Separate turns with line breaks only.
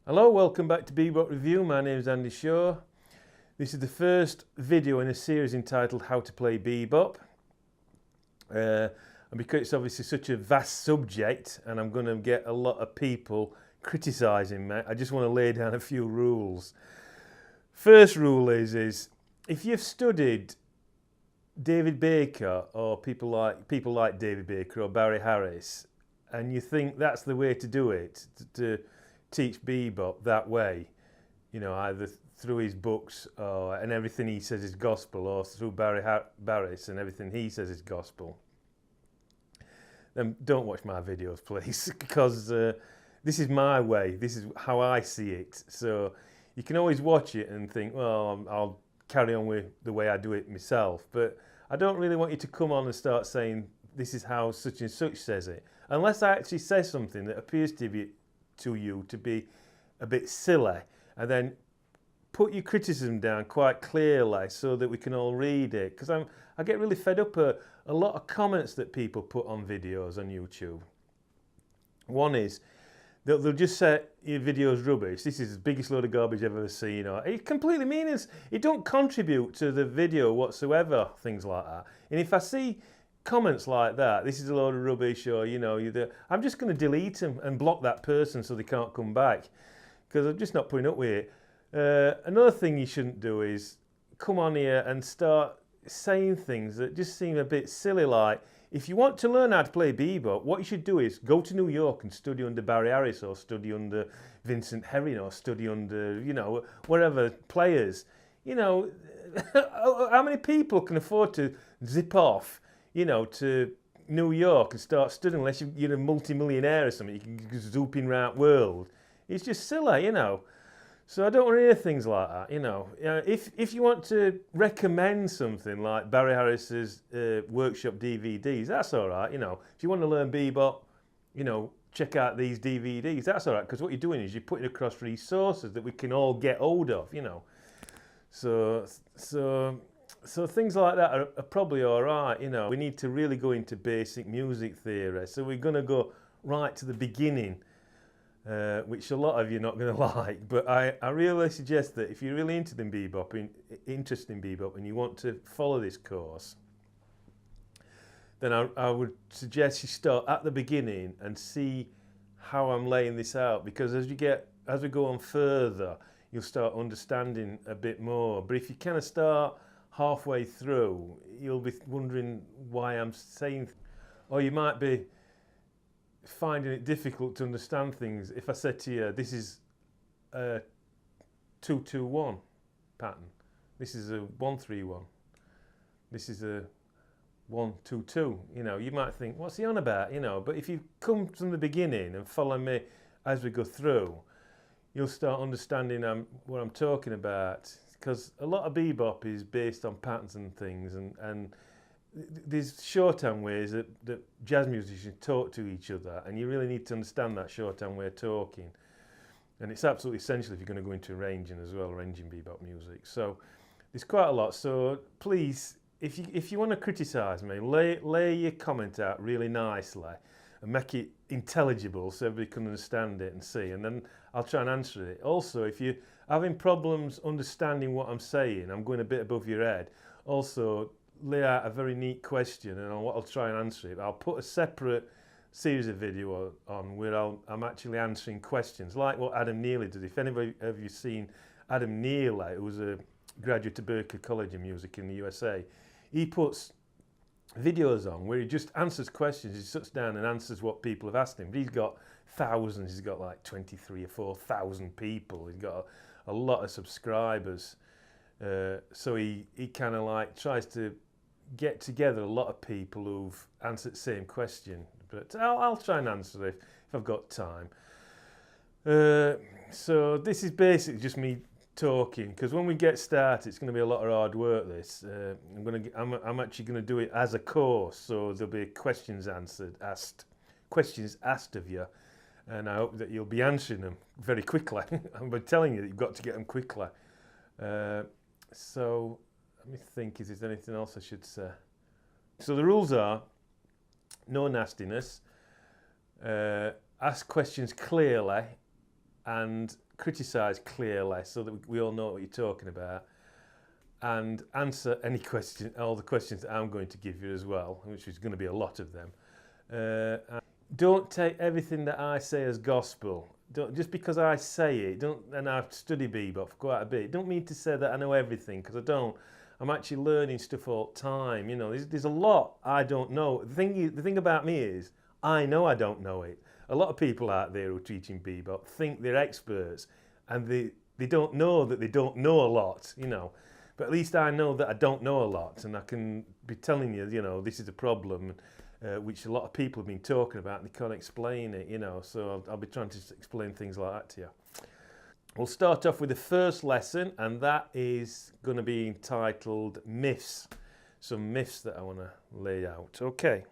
Hello, welcome back to Bebop Review. My name is Andy Shaw. This is the first video in a series entitled How to Play Bebop. And because it's obviously such a vast subject and I'm going to get a lot of people criticising me, I just want to lay down a few rules. First rule is if you've studied David Baker or people like David Baker or Barry Harris and you think that's the way to do it, to teach bebop that way, you know, either through his books and everything he says is gospel, or through Barry Harris and everything he says is gospel, then don't watch my videos, please, because this is my way, this is how I see it. So you can always watch it and think, well, I'll carry on with the way I do it myself, but I don't really want you to come on and start saying this is how such and such says it, unless I actually say something that appears to you to be a bit silly, and then put your criticism down quite clearly so that we can all read it, because I get really fed up a lot of comments that people put on videos on YouTube. One is they'll just say your video's rubbish, this is the biggest load of garbage I've ever seen, or it completely meaningless, it don't contribute to the video whatsoever, things like that. And if I see comments like that, this is a load of rubbish, or you know, I'm just going to delete them and block that person so they can't come back, because I'm just not putting up with it. Another thing you shouldn't do is come on here and start saying things that just seem a bit silly, like, if you want to learn how to play bebop, what you should do is go to New York and study under Barry Harris, or study under Vincent Herring, or study under, you know, whatever players. You know, how many people can afford to zip off, you know, to New York and start studying, unless you're a multi-millionaire or something, you can zooping around the world. It's just silly, you know. So I don't want to hear things like that, you know. If you want to recommend something like Barry Harris's workshop DVDs, that's all right, you know. If you want to learn bebop, you know, check out these DVDs, that's all right, because what you're doing is you're putting across resources that we can all get hold of, you know. So things like that are probably all right, you know. We need to really go into basic music theory, so we're going to go right to the beginning, which a lot of you are not going to like, but I really suggest that if you're really interested in bebop, and you want to follow this course, then I would suggest you start at the beginning and see how I'm laying this out, because as we go on further, you'll start understanding a bit more. But if you kind of start halfway through, you'll be wondering why I'm saying, or you might be finding it difficult to understand things. If I said to you, this is a 2-2-1 pattern, this is a 1-3-1, this is a 1-2-2, you know, you might think, what's he on about, you know. But if you come from the beginning and follow me as we go through, you'll start understanding what I'm talking about, because a lot of bebop is based on patterns and things, and there's shorthand ways that jazz musicians talk to each other, and you really need to understand that shorthand way of talking, and it's absolutely essential if you're going to go into arranging as well, arranging bebop music. So there's quite a lot, so please, if you want to criticise me, lay your comment out really nicely and make it intelligible so everybody can understand it and see, and then I'll try and answer it. Also, if you're having problems understanding what I'm saying, I'm going a bit above your head, also lay out a very neat question, and I'll try and answer it. I'll put a separate series of video on where I'm actually answering questions, like what Adam Neely did. If anybody have you seen Adam Neely, who was a graduate of Berklee College of Music in the USA, he puts videos on where he just answers questions. He sits down and answers what people have asked him. But he's got thousands, he's got like 23 or 4,000 people, he's got a lot of subscribers. So he kind of like tries to get together a lot of people who've answered the same question, but I'll try and answer it if I've got time. So this is basically just me talking, because when we get started it's going to be a lot of hard work. This I'm actually going to do it as a course, so there'll be questions asked of you, and I hope that you'll be answering them very quickly. I'm telling you that you've got to get them quickly. So let me think, is there anything else I should say? So the rules are no nastiness, ask questions clearly, and criticise clearly so that we all know what you're talking about, and answer any question, all the questions that I'm going to give you as well, which is going to be a lot of them. Don't take everything that I say as gospel. Don't, just because I say it, and I've studied bebop for quite a bit, don't mean to say that I know everything, because I don't. I'm actually learning stuff all the time. You know, there's a lot I don't know. The thing about me is, I know I don't know it. A lot of people out there who are teaching bebop think they're experts, and they don't know that they don't know a lot, you know. But at least I know that I don't know a lot, and I can be telling you, you know, this is a problem, which a lot of people have been talking about, and they can't explain it, you know. So I'll be trying to explain things like that to you. We'll start off with the first lesson, and that is going to be entitled Myths. Some myths that I want to lay out. Okay.